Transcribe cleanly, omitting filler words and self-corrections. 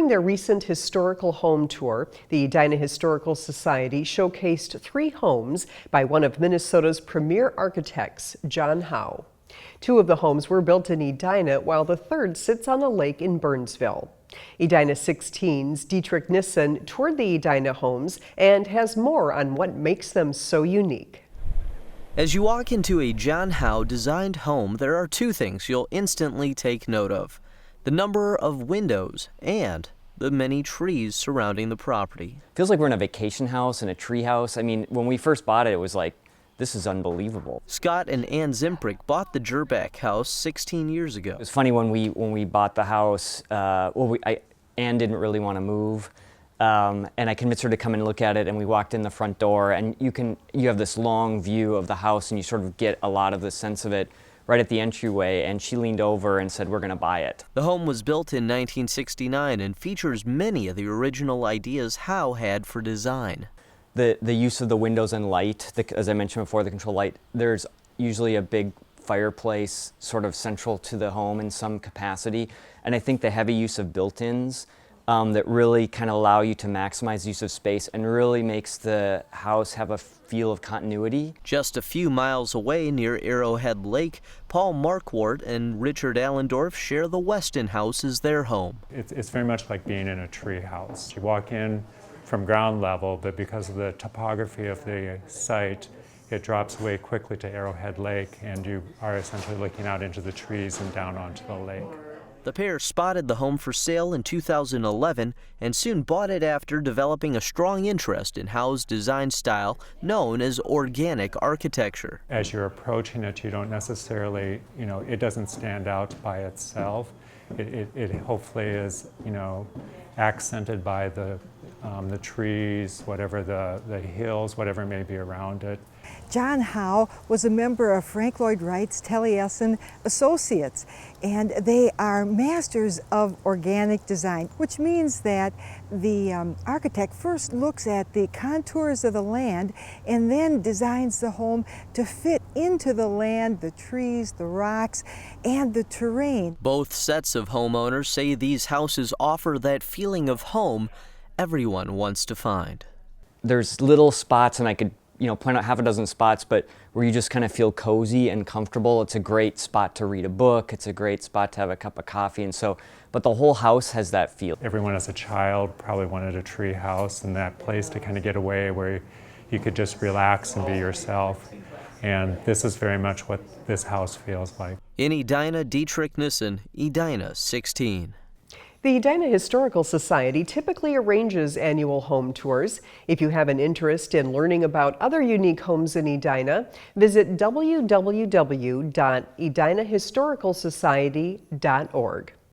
During their recent historical home tour, the Edina Historical Society showcased 3 homes by one of Minnesota's premier architects, John Howe. 2 of the homes were built in Edina, while the third sits on a lake in Burnsville. Edina 16's Dietrich Nissen toured the Edina homes and has more on what makes them so unique. As you walk into a John Howe designed home, there are 2 things you'll instantly take note of: the number of windows and the many trees surrounding the property. Feels like we're in a vacation house and a tree house. I mean, when we first bought it, it was like, this is unbelievable. Scott and Ann Zimprick bought the Jerbeck house 16 years ago. It was funny when we bought the house. Ann didn't really want to move, and I convinced her to come and look at it. And we walked in the front door, and you have this long view of the house, and you sort of get a lot of the sense of it right at the entryway. And she leaned over and said, "We're going to buy it." The home was built in 1969 and features many of the original ideas Howe had for design. The use of the windows and light, as I mentioned before, the control light, there's usually a big fireplace sort of central to the home in some capacity. And I think the heavy use of built-ins that really kind of allow you to maximize the use of space and really makes the house have a feel of continuity. Just a few miles away near Arrowhead Lake, Paul Marquardt and Richard Allendorf share the Weston house as their home. It's very much like being in a tree house. You walk in from ground level, but because of the topography of the site, it drops away quickly to Arrowhead Lake, and you are essentially looking out into the trees and down onto the lake. The pair spotted the home for sale in 2011 and soon bought it after developing a strong interest in Howe's design style known as organic architecture. As you're approaching it, you don't necessarily, it doesn't stand out by itself. It hopefully is, accented by the trees, whatever the hills, whatever may be around it. John Howe was a member of Frank Lloyd Wright's Taliesin Associates, and they are masters of organic design, which means that the architect first looks at the contours of the land and then designs the home to fit into the land, the trees, the rocks, and the terrain. Both sets of homeowners say these houses offer that feeling of home everyone wants to find. There's little spots, and I could point out half a dozen spots, but where you just kind of feel cozy and comfortable. It's a great spot to read a book. It's a great spot to have a cup of coffee. But the whole house has that feel. Everyone as a child probably wanted a tree house and that place to kind of get away where you could just relax and be yourself. And this is very much what this house feels like. In Edina, Dietrich Nissen, Edina 16. The Edina Historical Society typically arranges annual home tours. If you have an interest in learning about other unique homes in Edina, visit www.edinahistoricalsociety.org.